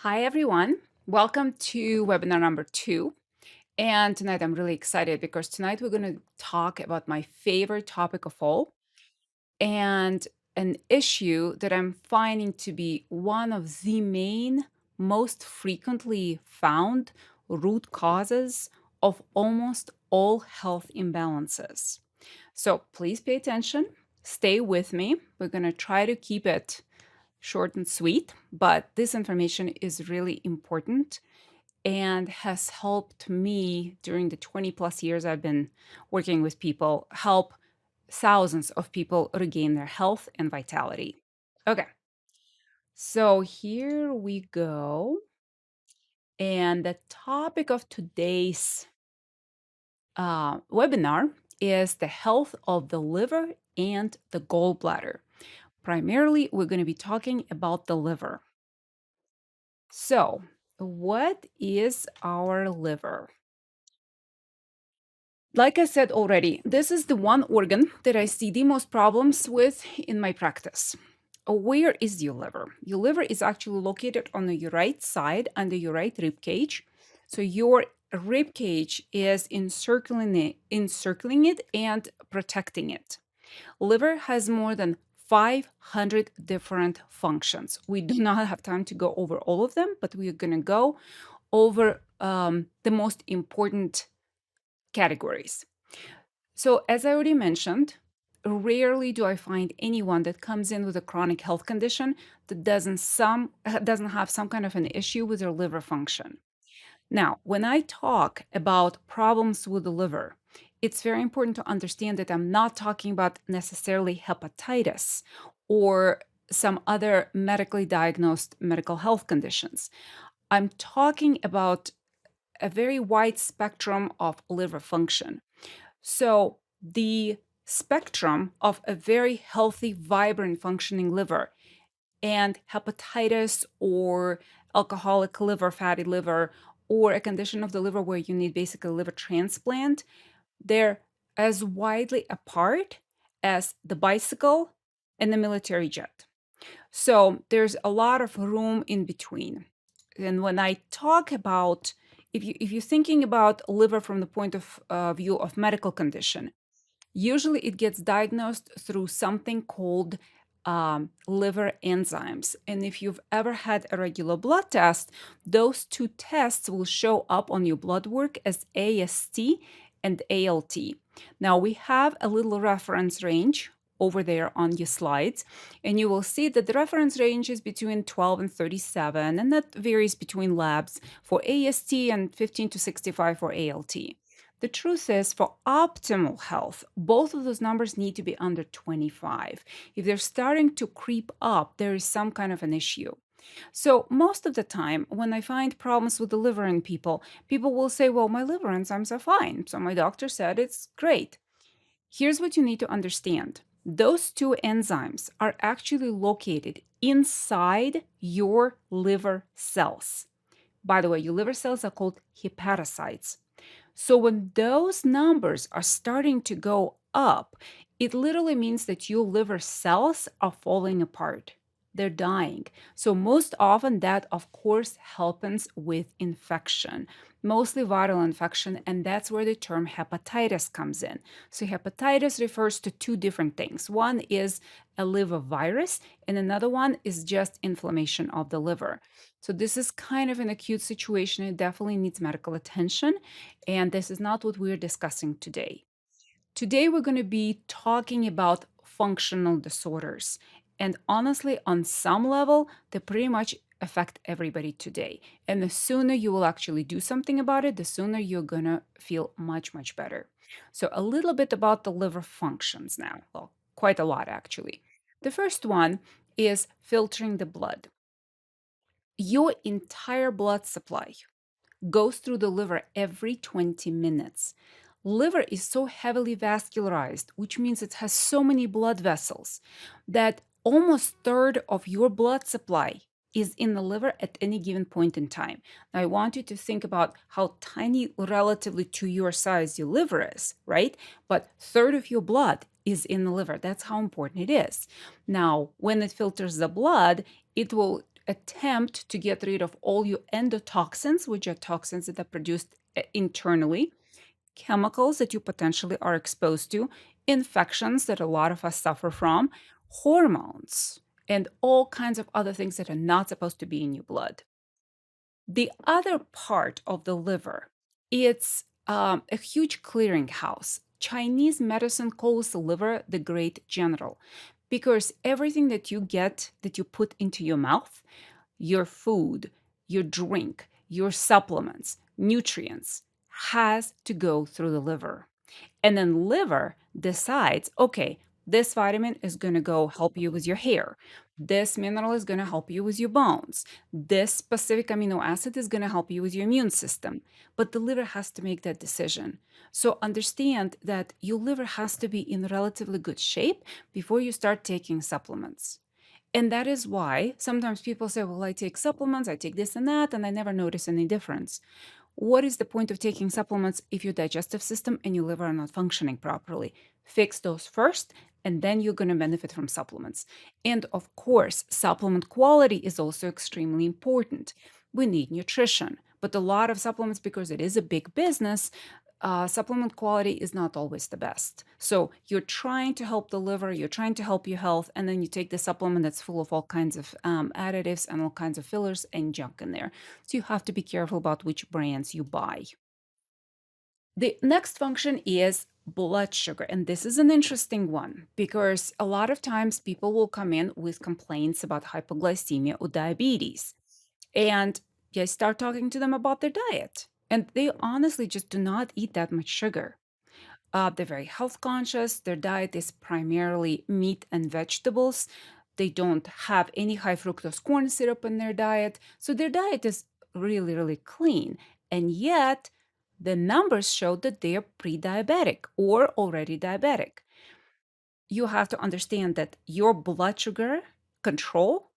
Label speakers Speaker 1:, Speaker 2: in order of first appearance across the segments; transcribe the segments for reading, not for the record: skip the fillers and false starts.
Speaker 1: Hi, everyone. Welcome to webinar number 2. And tonight I'm really excited because tonight we're going to talk about my favorite topic of all and an issue that I'm finding to be one of the main, most frequently found root causes of almost all health imbalances. So please pay attention, stay with me. We're going to try to keep it short and sweet, but this information is really important and has helped me during the 20 plus years I've been working with people, help thousands of people regain their health and vitality. Okay, so here we go. And the topic of today's webinar is the health of the liver and the gallbladder. Primarily, we're going to be talking about the liver. So, what is our liver? Like I said already, this is the one organ that I see the most problems with in my practice. Where is your liver? Your liver is actually located on your right side under your right rib cage. So your rib cage is encircling it and protecting it. Liver has more than 500 different functions. We do not have time to go over all of them, but we're going to go over the most important categories. So, as I already mentioned, rarely do I find anyone that comes in with a chronic health condition that doesn't have some kind of an issue with their liver function. Now, when I talk about problems with the liver, it's very important to understand that I'm not talking about necessarily hepatitis or some other medically diagnosed medical health conditions. I'm talking about a very wide spectrum of liver function. So, the spectrum of a very healthy, vibrant, functioning liver and hepatitis or alcoholic liver, fatty liver, or a condition of the liver where you need basically a liver transplant, they're as widely apart as the bicycle and the military jet. So there's a lot of room in between. And when I talk about, if you're thinking about liver from the point of view of medical condition, usually it gets diagnosed through something called liver enzymes. And if you've ever had a regular blood test, those two tests will show up on your blood work as AST and ALT. Now we have a little reference range over there on your slides, and you will see that the reference range is between 12 and 37, and that varies between labs for AST and 15 to 65 for ALT. The truth is, for optimal health, both of those numbers need to be under 25. If they're starting to creep up, there is some kind of an issue. So, most of the time, when I find problems with the liver in people, people will say, well, my liver enzymes are fine. So, my doctor said it's great. Here's what you need to understand those two enzymes are actually located inside your liver cells. By the way, your liver cells are called hepatocytes. So when those numbers are starting to go up, it literally means that your liver cells are falling apart. They're dying. So most often that, of course, happens with infection, mostly viral infection, and that's where the term hepatitis comes in. So hepatitis refers to two different things. One is a liver virus, and another one is just inflammation of the liver. So this is kind of an acute situation. It definitely needs medical attention. And this is not what we're discussing today. Today, we're going to be talking about functional disorders. And honestly, on some level, they pretty much affect everybody today. And the sooner you will actually do something about it, the sooner you're going to feel much, much better. So, a little bit about the liver functions now. Well, quite a lot, actually. The first one is filtering the blood. Your entire blood supply goes through the liver every 20 minutes. Liver is so heavily vascularized, which means it has so many blood vessels that almost third of your blood supply is in the liver at any given point in time. Now, I want you to think about how tiny relatively to your size your liver is, right? But third of your blood is in the liver. That's how important it is. Now, when it filters the blood, it will attempt to get rid of all your endotoxins, which are toxins that are produced internally, chemicals that you potentially are exposed to, infections that a lot of us suffer from, hormones, and all kinds of other things that are not supposed to be in your blood. The other part of the liver, it's a huge clearinghouse. Chinese medicine calls the liver the great general because everything that you get, that you put into your mouth, your food, your drink, your supplements, nutrients, has to go through the liver. And then liver decides, okay, this vitamin is going to go help you with your hair. This mineral is going to help you with your bones. This specific amino acid is going to help you with your immune system. But the liver has to make that decision. So understand that your liver has to be in relatively good shape before you start taking supplements. And that is why sometimes people say, well, I take supplements, I take this and that, and I never notice any difference. What is the point of taking supplements if your digestive system and your liver are not functioning properly? Fix those first, and then you're going to benefit from supplements. And of course, supplement quality is also extremely important. We need nutrition, but a lot of supplements, because it is a big business, supplement quality is not always the best. So you're trying to help the liver, you're trying to help your health, and then you take the supplement that's full of all kinds of additives and all kinds of fillers and junk in there. So you have to be careful about which brands you buy. The next function is blood sugar. And this is an interesting one because a lot of times people will come in with complaints about hypoglycemia or diabetes. And I start talking to them about their diet. And they honestly just do not eat that much sugar. They're very health conscious. Their diet is primarily meat and vegetables. They don't have any high fructose corn syrup in their diet. So their diet is really, really clean. And yet, the numbers show that they are pre diabetic or already diabetic. You have to understand that your blood sugar control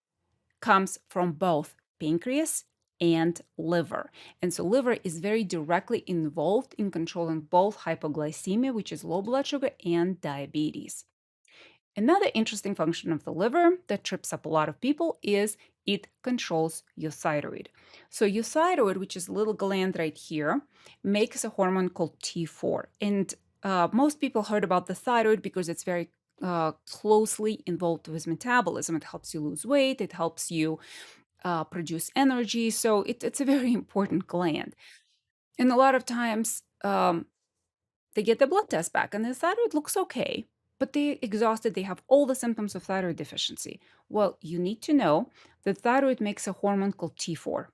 Speaker 1: comes from both pancreas and liver. And so liver is very directly involved in controlling both hypoglycemia, which is low blood sugar, and diabetes. Another interesting function of the liver that trips up a lot of people is it controls your thyroid. So your thyroid, which is a little gland right here, makes a hormone called T4. And most people heard about the thyroid because it's very closely involved with metabolism. It helps you lose weight. It helps you produce energy. So it's a very important gland. And a lot of times they get the blood test back and the thyroid looks okay, but they're exhausted. They have all the symptoms of thyroid deficiency. Well, you need to know that thyroid makes a hormone called T4.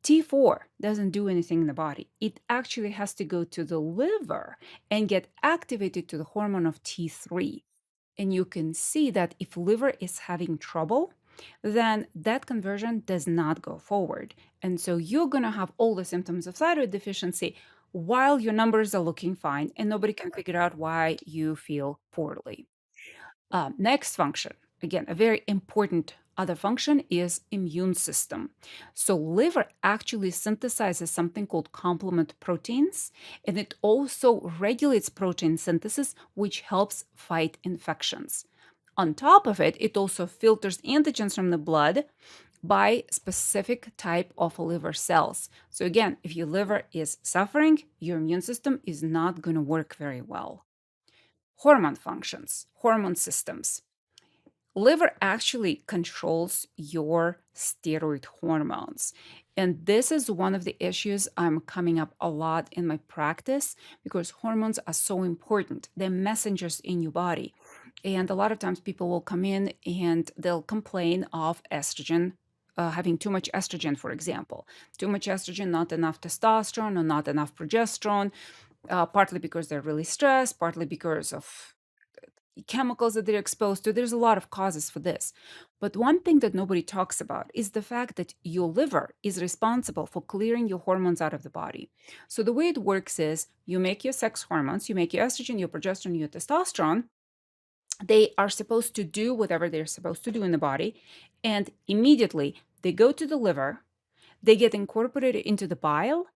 Speaker 1: T4 doesn't do anything in the body. It actually has to go to the liver and get activated to the hormone of T3. And you can see that if liver is having trouble, then that conversion does not go forward. And so you're going to have all the symptoms of thyroid deficiency while your numbers are looking fine and nobody can figure out why you feel poorly. Next function, again, a very important other function is immune system. So liver actually synthesizes something called complement proteins, and it also regulates protein synthesis, which helps fight infections. On top of it, it also filters antigens from the blood by specific type of liver cells. So again, if your liver is suffering, your immune system is not going to work very well. Hormone functions, hormone systems. Liver actually controls your steroid hormones. And this is one of the issues I'm coming up a lot in my practice because hormones are so important. They're messengers in your body. And a lot of times people will come in and they'll complain of estrogen, having too much estrogen, for example. Too much estrogen, not enough testosterone, or not enough progesterone, partly because they're really stressed, partly because of chemicals that they're exposed to. There's a lot of causes for this. But one thing that nobody talks about is the fact that your liver is responsible for clearing your hormones out of the body. So the way it works is you make your sex hormones, you make your estrogen, your progesterone, your testosterone. They are supposed to do whatever they're supposed to do in the body. And immediately they go to the liver, they get incorporated into the bile,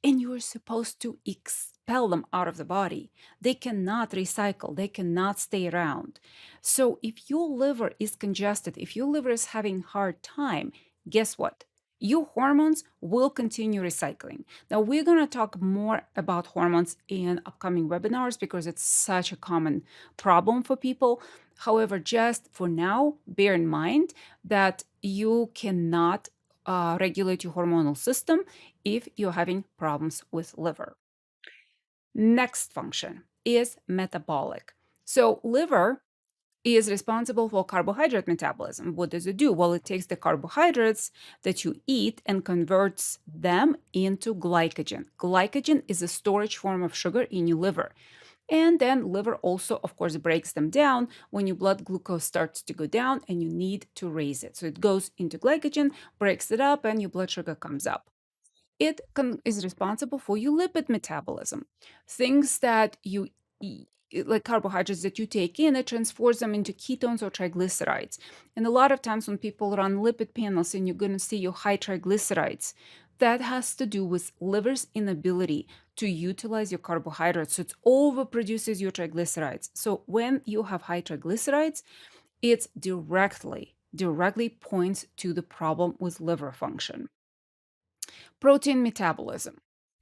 Speaker 1: and you are supposed to expel them out of the body. They cannot recycle, they cannot stay around. So if your liver is congested, if your liver is having hard time guess what? Your hormones will continue recycling. Now, we're going to talk more about hormones in upcoming webinars because it's such a common problem for people. However, just for now, bear in mind that you cannot regulate your hormonal system if you're having problems with liver. Next function is metabolic. So, liver is responsible for carbohydrate metabolism. What does it do? Well, it takes the carbohydrates that you eat and converts them into glycogen. Glycogen is a storage form of sugar in your liver. And then liver also, of course, breaks them down when your blood glucose starts to go down and you need to raise it. So it goes into glycogen, breaks it up, and your blood sugar comes up. It is responsible for your lipid metabolism. Things that you eat, like carbohydrates that you take in, it transforms them into ketones or triglycerides. And a lot of times when people run lipid panels and you're going to see your high triglycerides, that has to do with liver's inability to utilize your carbohydrates. So it overproduces your triglycerides. So when you have high triglycerides, it directly points to the problem with liver function. Protein metabolism.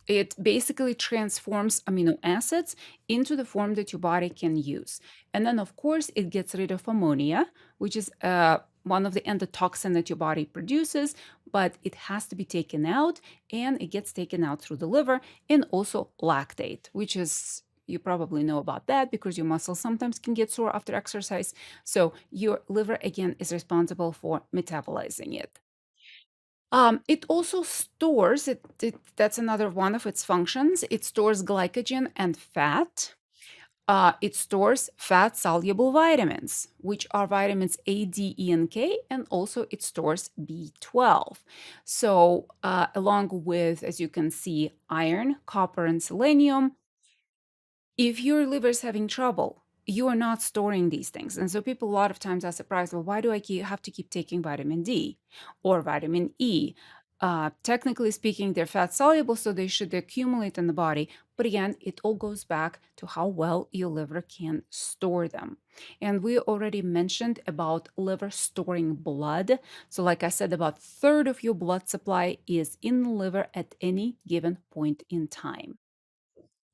Speaker 1: It basically transforms amino acids into the form that your body can use. And then, of course, it gets rid of ammonia, which is one of the endotoxin that your body produces, but it has to be taken out, and it gets taken out through the liver, and also lactate, which is you probably know about that because your muscles sometimes can get sore after exercise. So your liver, again, is responsible for metabolizing it. It also stores that's another one of its functions. It stores glycogen and fat. It stores fat soluble vitamins, which are vitamins A, D, E, and K, and also it stores B12. So, along with, as you can see, iron, copper, and selenium, if your liver is having trouble, you are not storing these things. And so people a lot of times are surprised, well, why do I have to keep taking vitamin D or vitamin E? Technically speaking, they're fat soluble, so they should accumulate in the body. But again, it all goes back to how well your liver can store them. And we already mentioned about liver storing blood. So like I said, about a third of your blood supply is in the liver at any given point in time.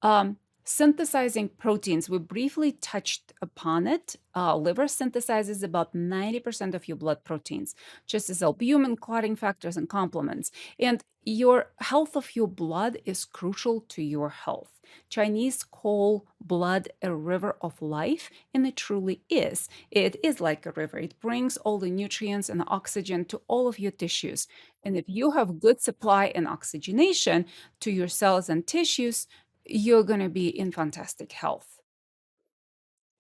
Speaker 1: Um, Synthesizing proteins, we briefly touched upon it. Liver synthesizes about 90% of your blood proteins, just as albumin, clotting factors, and complements. And your health of your blood is crucial to your health. Chinese call blood a river of life, and it truly is. It is like a river. It brings all the nutrients and oxygen to all of your tissues. And if you have good supply and oxygenation to your cells and tissues, you're going to be in fantastic health.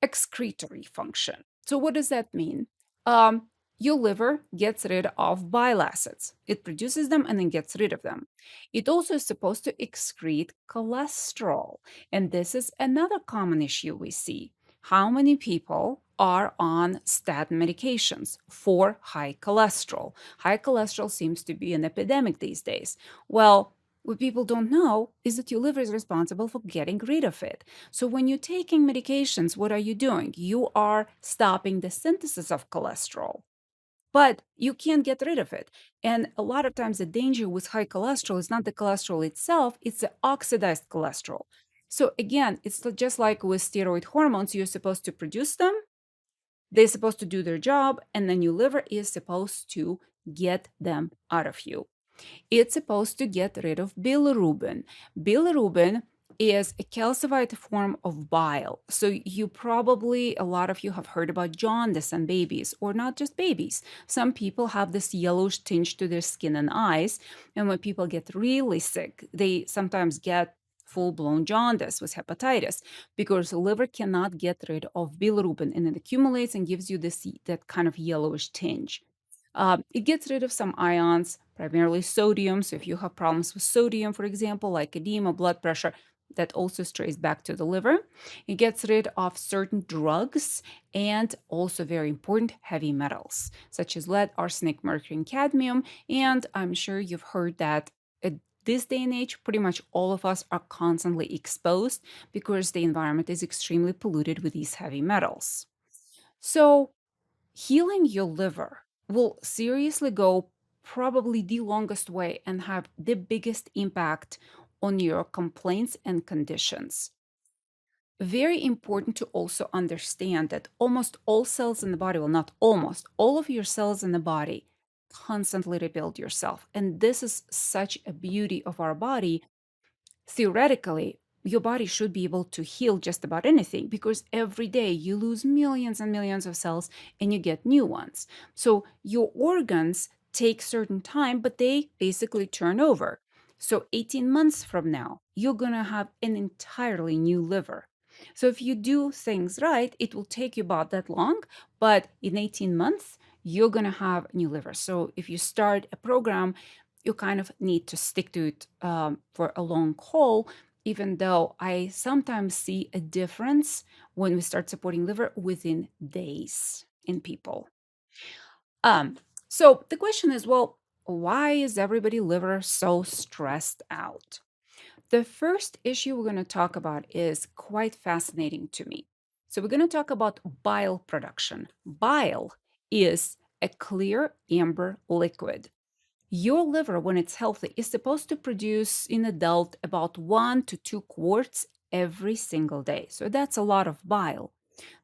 Speaker 1: Excretory function. So, what does that mean? Your liver gets rid of bile acids. It produces them and then gets rid of them. It also is supposed to excrete cholesterol. And this is another common issue we see. How many people are on statin medications for high cholesterol? High cholesterol seems to be an epidemic these days. Well, what people don't know is that your liver is responsible for getting rid of it. So when you're taking medications, what are you doing? You are stopping the synthesis of cholesterol, but you can't get rid of it. And a lot of times the danger with high cholesterol is not the cholesterol itself, it's the oxidized cholesterol. So again, it's just like with steroid hormones, you're supposed to produce them, they're supposed to do their job, and then your liver is supposed to get them out of you. It's supposed to get rid of bilirubin. Bilirubin is a calcified form of bile. So you probably, a lot of you have heard about jaundice in babies, or not just babies. Some people have this yellowish tinge to their skin and eyes. And when people get really sick, they sometimes get full-blown jaundice with hepatitis because the liver cannot get rid of bilirubin and it accumulates and gives you that kind of yellowish tinge. It gets rid of some ions, primarily sodium. So if you have problems with sodium, for example, like edema, blood pressure, that also strays back to the liver. It gets rid of certain drugs and also very important heavy metals, such as lead, arsenic, mercury, and cadmium. And I'm sure you've heard that at this day and age, pretty much all of us are constantly exposed because the environment is extremely polluted with these heavy metals. So healing your liver will seriously go probably the longest way and have the biggest impact on your complaints and conditions. Very important to also understand that almost all cells in the body, well, not almost, all of your cells in the body constantly rebuild yourself. And this is such a beauty of our body. Theoretically, your body should be able to heal just about anything because every day you lose millions and millions of cells and you get new ones. So your organs take certain time, but they basically turn over. So 18 months from now, you're going to have an entirely new liver. So if you do things right, it will take you about that long, but in 18 months, you're going to have new liver. So if you start a program, you kind of need to stick to it for a long haul, even though I sometimes see a difference when we start supporting liver within days in people. Um, so the question is, well, why is everybody liver so stressed out? The first issue we're going to talk about is quite fascinating to me. So we're going to talk about bile production. Bile is a clear amber liquid. Your liver, when it's healthy, is supposed to produce in adult about 1 to 2 quarts every single day. So that's a lot of bile.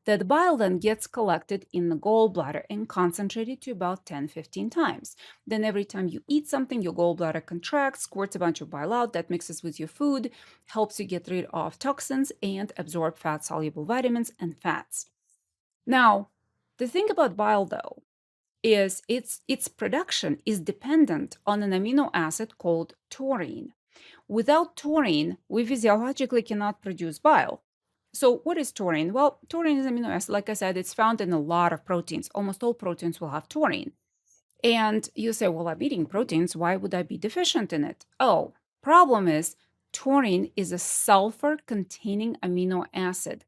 Speaker 1: That bile then gets collected in the gallbladder and concentrated to about 10-15 times. Then every time you eat something, your gallbladder contracts, squirts a bunch of bile out that mixes with your food, helps you get rid of toxins and absorb fat-soluble vitamins and fats. Now, the thing about bile, though, is its production is dependent on an amino acid called taurine. Without taurine, we physiologically cannot produce bile. So what is taurine? Well, taurine is an amino acid. Like I said, it's found in a lot of proteins. Almost all proteins will have taurine. And you say, well, I'm eating proteins. Why would I be deficient in it? Oh, problem is taurine is a sulfur-containing amino acid.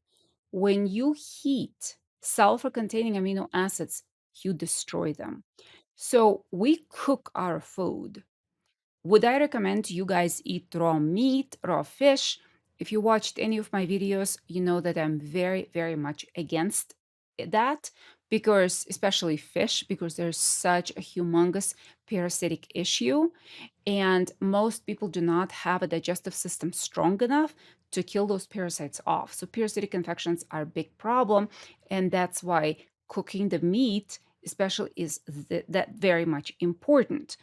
Speaker 1: When you heat sulfur-containing amino acids, you destroy them. So we cook our food. Would I recommend you guys eat raw meat, raw fish? If you watched any of my videos, you know that I'm very, very much against that because, especially fish, because there's such a humongous parasitic issue. And most people do not have a digestive system strong enough to kill those parasites off. So parasitic infections are a big problem. And that's why cooking the meat, especially, is that very much important.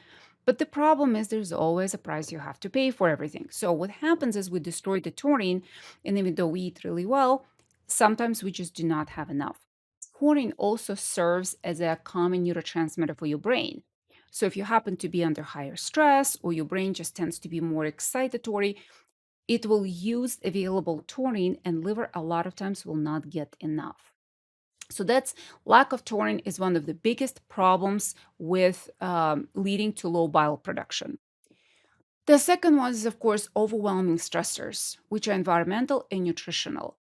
Speaker 1: But the problem is there's always a price you have to pay for everything. So what happens is we destroy the taurine, and even though we eat really well, sometimes we just do not have enough. Taurine also serves as a common neurotransmitter for your brain. So if you happen to be under higher stress or your brain just tends to be more excitatory, it will use available taurine, and liver a lot of times will not get enough. So that's lack of taurine is one of the biggest problems with leading to low bile production. The second one is, of course, overwhelming stressors, which are environmental and nutritional.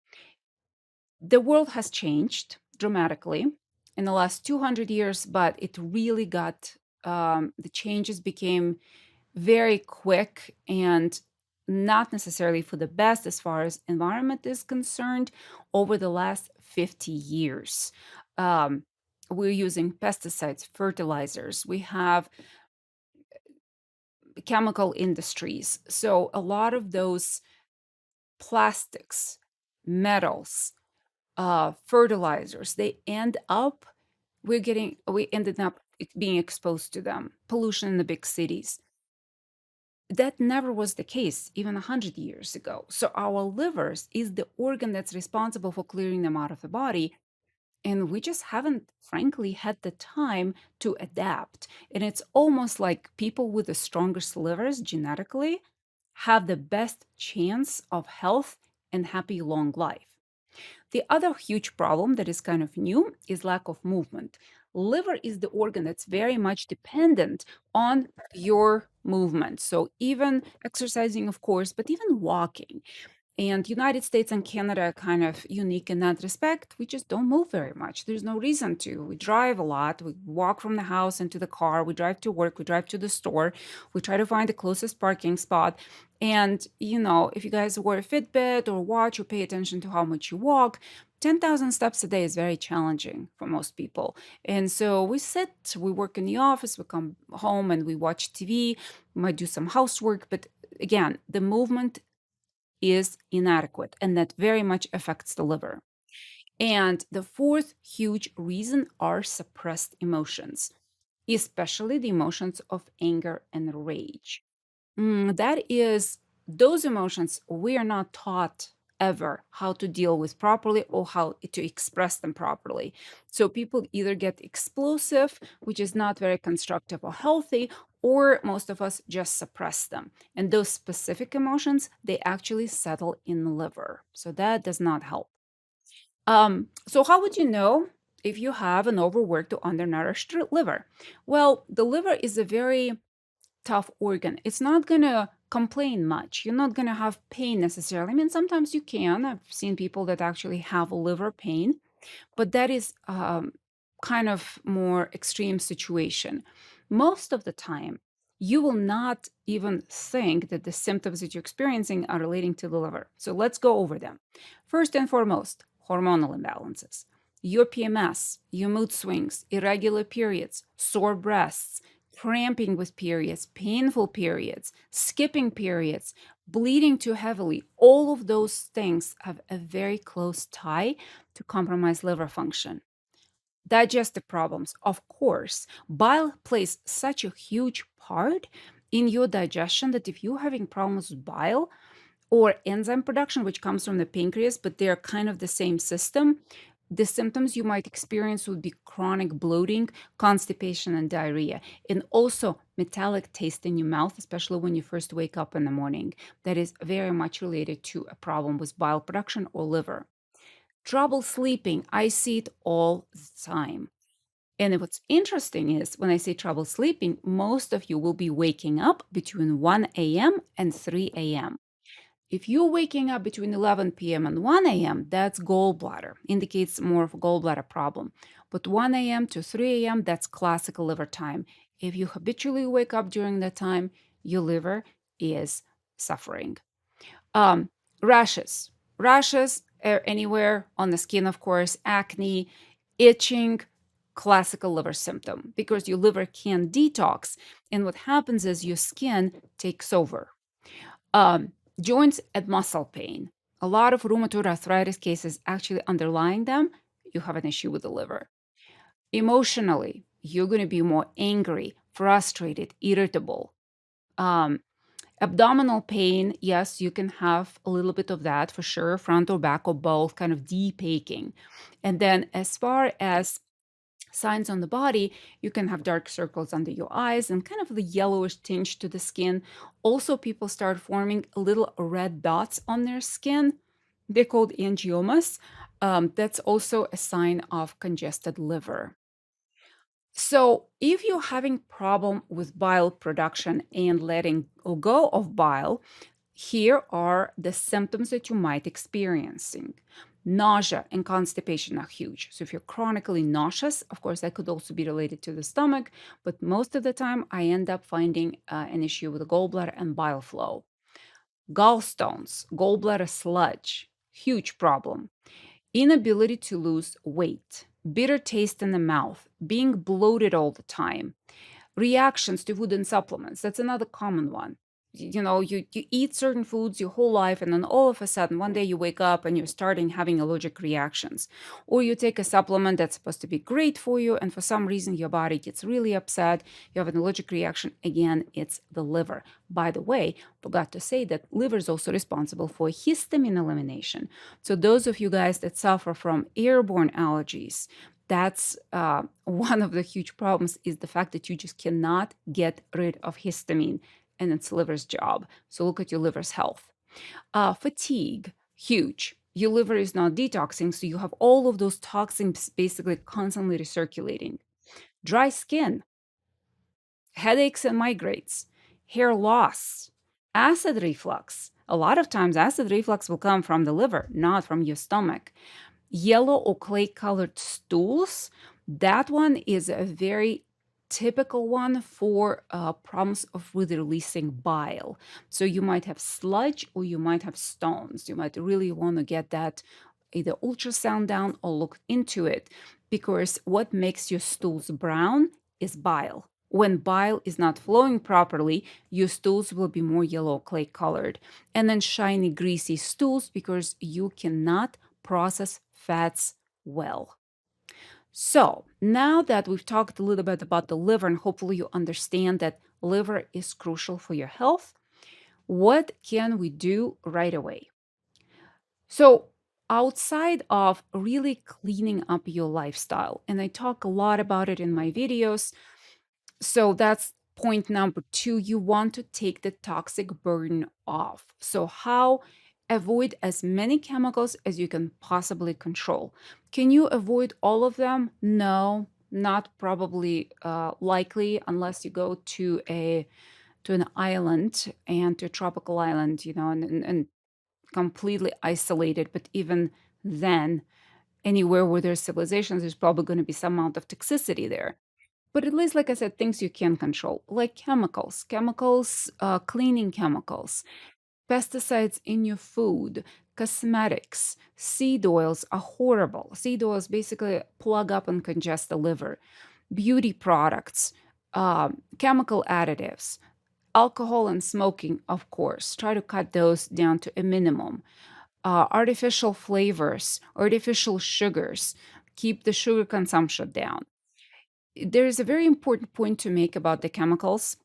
Speaker 1: The world has changed dramatically in the last 200 years, but it really got, the changes became very quick and not necessarily for the best as far as environment is concerned over the last 50 years. Um, we're using pesticides, fertilizers, we have chemical industries. So a lot of those plastics, metals, fertilizers, they end up, we ended up being exposed to them. Pollution in the big cities. That never was the case even 100 years ago. So our livers is the organ that's responsible for clearing them out of the body. And we just haven't, frankly, had the time to adapt. And it's almost like people with the strongest livers genetically have the best chance of health and happy long life. The other huge problem that is kind of new is lack of movement. Liver is the organ that's very much dependent on your movement. So even exercising, of course, but even walking. And United States and Canada are kind of unique in that respect. We just don't move very much. There's no reason to. We drive a lot. We walk from the house into the car. We drive to work. We drive to the store. We try to find the closest parking spot. And, if you guys wear a Fitbit or watch or pay attention to how much you walk, 10,000 steps a day is very challenging for most people. And so we sit, we work in the office, we come home and we watch TV, we might do some housework. But again, the movement is inadequate, and that very much affects the liver. And the fourth huge reason are suppressed emotions, especially the emotions of anger and rage. That is, those emotions we are not taught ever how to deal with properly or how to express them properly. So people either get explosive, which is not very constructive or healthy, or most of us just suppress them. And those specific emotions, they actually settle in the liver. So that does not help. So how would you know if you have an overworked or undernourished liver? Well, the liver is a very tough organ. It's not going to complain much. You're not going to have pain necessarily. I mean, sometimes you can. I've seen people that actually have liver pain, but that is kind of more extreme situation. Most of the time, you will not even think that the symptoms that you're experiencing are relating to the liver. So let's go over them. First and foremost, hormonal imbalances. Your PMS, your mood swings, irregular periods, sore breasts, cramping with periods, painful periods, skipping periods, bleeding too heavily, all of those things have a very close tie to compromised liver function. Digestive problems, of course. Bile plays such a huge part in your digestion that if you're having problems with bile or enzyme production, which comes from the pancreas, but they're kind of the same system, the symptoms you might experience would be chronic bloating, constipation, and diarrhea. And also metallic taste in your mouth, especially when you first wake up in the morning. That is very much related to a problem with bile production or liver. Trouble sleeping, I see it all the time. And what's interesting is when I say trouble sleeping, most of you will be waking up between 1 a.m. and 3 a.m. If you're waking up between 11 p.m. and 1 a.m., that's gallbladder, indicates more of a gallbladder problem. But 1 a.m. to 3 a.m., that's classical liver time. If you habitually wake up during that time, your liver is suffering. Um, rashes. Rashes are anywhere on the skin, of course, acne, itching, classical liver symptom because your liver can detox. And what happens is your skin takes over. Um, Joints and muscle pain. A lot of rheumatoid arthritis cases actually underlying them, you have an issue with the liver. Emotionally, you're going to be more angry, frustrated, irritable. Um, Abdominal pain, yes, you can have a little bit of that for sure, front or back or both, kind of deep aching. And then as far as signs on the body, you can have dark circles under your eyes and kind of the yellowish tinge to the skin. Also, people start forming little red dots on their skin. They're called angiomas. That's also a sign of congested liver. So, if you're having problem with bile production and letting go of bile, here are the symptoms that you might experiencing. Nausea and constipation are huge. So if you're chronically nauseous, of course, that could also be related to the stomach, but most of the time I end up finding an issue with the gallbladder and bile flow. Gallstones, gallbladder sludge, huge problem. Inability to lose weight, bitter taste in the mouth, being bloated all the time, reactions to food and supplements. That's another common one. You eat certain foods your whole life, and then all of a sudden, one day you wake up and you're starting having allergic reactions. Or you take a supplement that's supposed to be great for you, and for some reason, your body gets really upset. You have an allergic reaction. Again, it's the liver. By the way, forgot to say that liver is also responsible for histamine elimination. So, those of you guys that suffer from airborne allergies, that's one of the huge problems is the fact that you just cannot get rid of histamine, and it's liver's job. So look at your liver's health. Fatigue, huge. Your liver is not detoxing, so you have all of those toxins basically constantly recirculating. Dry skin, headaches and migraines, hair loss, acid reflux. A lot of times, acid reflux will come from the liver, not from your stomach. Yellow or clay colored stools, that one is a very typical one for problems of with releasing bile. So you might have sludge or you might have stones. You might really want to get that either ultrasound down or look into it, because what makes your stools brown is bile. When bile is not flowing properly, your stools will be more yellow clay colored, and then shiny, greasy stools because you cannot process fats well. So now that we've talked a little bit about the liver, and hopefully you understand that liver is crucial for your health, what can we do right away? So, outside of really cleaning up your lifestyle, and I talk a lot about it in my videos, so that's point number two. You want to take the toxic burden off. So, how avoid as many chemicals as you can possibly control? Can you avoid all of them? No, not probably likely unless you go to an island and to a tropical island, and completely isolated. But even then, anywhere where there's civilizations, there's probably going to be some amount of toxicity there. But at least, like I said, things you can control, like chemicals, cleaning chemicals, pesticides in your food, cosmetics, seed oils are horrible. Seed oils basically plug up and congest the liver. Beauty products, chemical additives, alcohol and smoking, of course. Try to cut those down to a minimum. Artificial flavors, artificial sugars, keep the sugar consumption down. There's a very important point to make about the chemicals,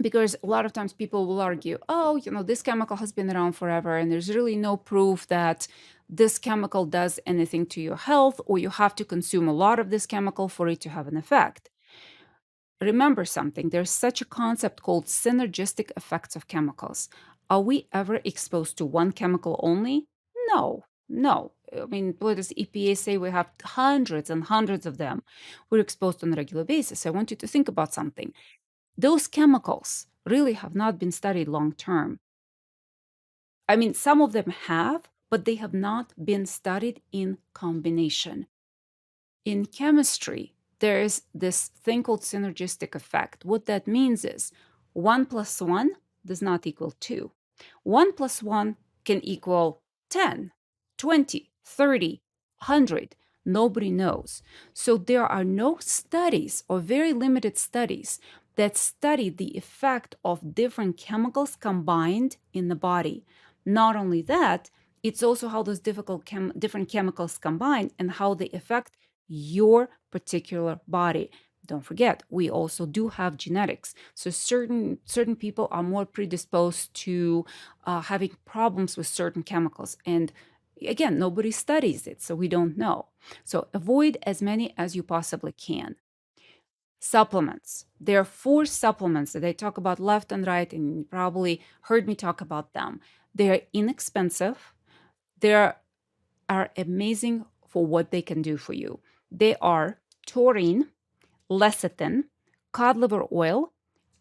Speaker 1: because a lot of times people will argue, oh, this chemical has been around forever, and there's really no proof that this chemical does anything to your health, or you have to consume a lot of this chemical for it to have an effect. Remember something, there's such a concept called synergistic effects of chemicals. Are we ever exposed to one chemical only? No, no. I mean, what does EPA say? We have hundreds and hundreds of them. We're exposed on a regular basis. I want you to think about something. Those chemicals really have not been studied long term. I mean, some of them have, but they have not been studied in combination. In chemistry, there is this thing called synergistic effect. What that means is 1 plus 1 does not equal 2. 1 plus 1 can equal 10, 20, 30, 100. Nobody knows. So there are no studies, or very limited studies, that study the effect of different chemicals combined in the body. Not only that, it's also how those different chemicals combine and how they affect your particular body. Don't forget, we also do have genetics. So certain people are more predisposed to having problems with certain chemicals. And again, nobody studies it, so we don't know. So avoid as many as you possibly can. Supplements. There are 4 supplements that I talk about left and right, and you probably heard me talk about them. They're inexpensive. They're amazing for what they can do for you. They are taurine, lecithin, cod liver oil,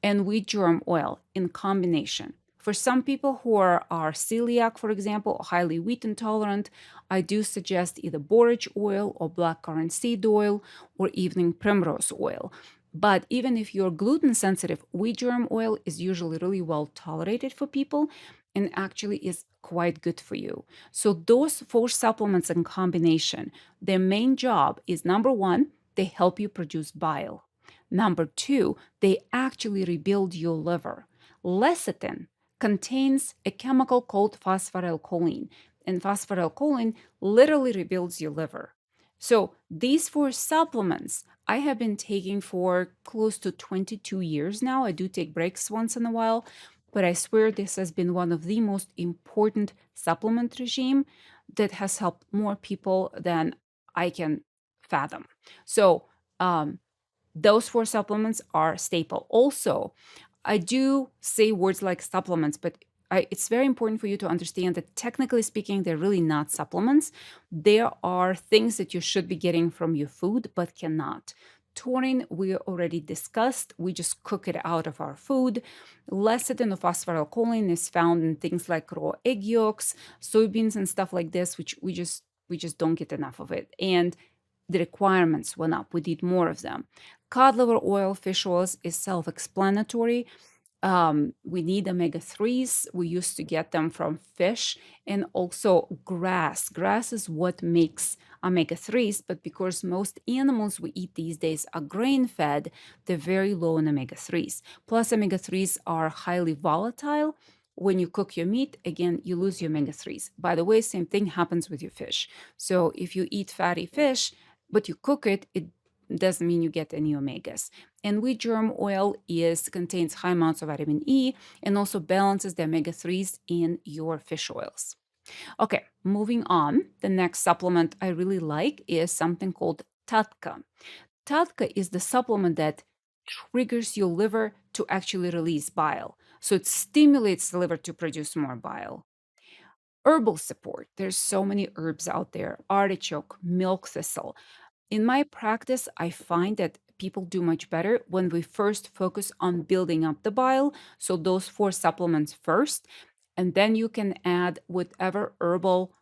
Speaker 1: and wheat germ oil in combination. For some people who are celiac, for example, or highly wheat intolerant, I do suggest either borage oil or blackcurrant seed oil or evening primrose oil. But even if you're gluten sensitive, wheat germ oil is usually really well tolerated for people and actually is quite good for you. So those 4 supplements in combination, their main job is, number 1, they help you produce bile. Number 2, they actually rebuild your liver. Lecithin contains a chemical called phosphorylcholine, and phosphorylcholine literally rebuilds your liver. So these 4 supplements I have been taking for close to 22 years now. I do take breaks once in a while, but I swear this has been one of the most important supplement regime that has helped more people than I can fathom. So those 4 supplements are staple. Also, I do say words like supplements, but it's very important for you to understand that technically speaking, they're really not supplements. There are things that you should be getting from your food, but cannot. Taurine, we already discussed. We just cook it out of our food. Lecithin or phosphorylcholine is found in things like raw egg yolks, soybeans, and stuff like this, which we just don't get enough of it. And the requirements went up. We need more of them. Cod liver oil, fish oils is self-explanatory. We need omega-3s. We used to get them from fish and also grass. Grass is what makes omega-3s, but because most animals we eat these days are grain-fed, they're very low in omega-3s. Plus, omega-3s are highly volatile. When you cook your meat, again, you lose your omega-3s. By the way, same thing happens with your fish. So if you eat fatty fish, but you cook it, it doesn't mean you get any omegas. And wheat germ oil contains high amounts of vitamin E and also balances the omega-3s in your fish oils. Okay, moving on. The next supplement I really like is something called Tatka. Tatka is the supplement that triggers your liver to actually release bile. So it stimulates the liver to produce more bile. Herbal support. There's so many herbs out there. Artichoke, milk thistle. In my practice, I find that people do much better when we first focus on building up the bile. So, those four supplements first, and then you can add whatever herbal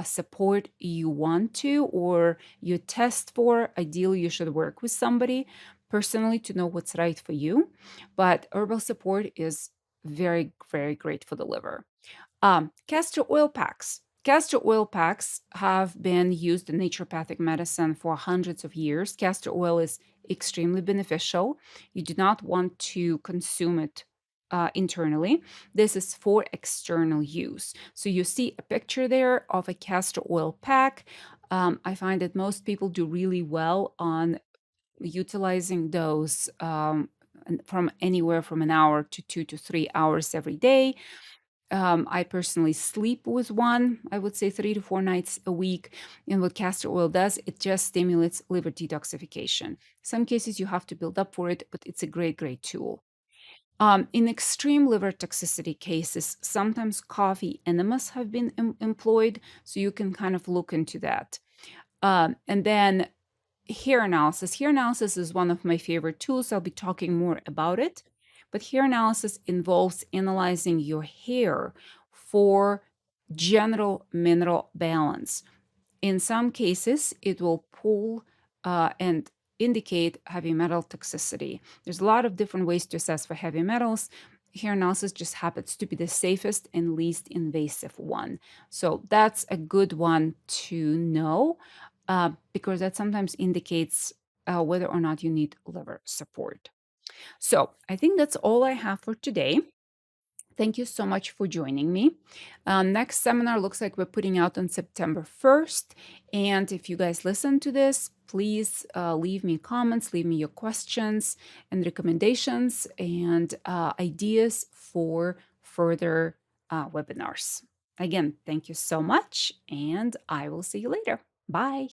Speaker 1: support you want to or you test for. Ideally, you should work with somebody personally to know what's right for you. But herbal support is very, very great for the liver. Castor oil packs. Castor oil packs have been used in naturopathic medicine for hundreds of years. Castor oil is extremely beneficial. You do not want to consume it internally. This is for external use. So you see a picture there of a castor oil pack. I find that most people do really well on utilizing those from anywhere from an hour to 2 to 3 hours every day. I personally sleep with one, I would say 3 to 4 nights a week. And what castor oil does, it just stimulates liver detoxification. Some cases you have to build up for it, but it's a great, great tool. In extreme liver toxicity cases, sometimes coffee enemas have been employed, so you can kind of look into that. And then hair analysis. Hair analysis is one of my favorite tools. I'll be talking more about it. But hair analysis involves analyzing your hair for general mineral balance. In some cases, it will pull and indicate heavy metal toxicity. There's a lot of different ways to assess for heavy metals. Hair analysis just happens to be the safest and least invasive one. So that's a good one to know because that sometimes indicates whether or not you need liver support. So I think that's all I have for today. Thank you so much for joining me. Next seminar looks like we're putting out on September 1st. And if you guys listen to this, please leave me comments, leave me your questions and recommendations and ideas for further webinars. Again, thank you so much, and I will see you later. Bye.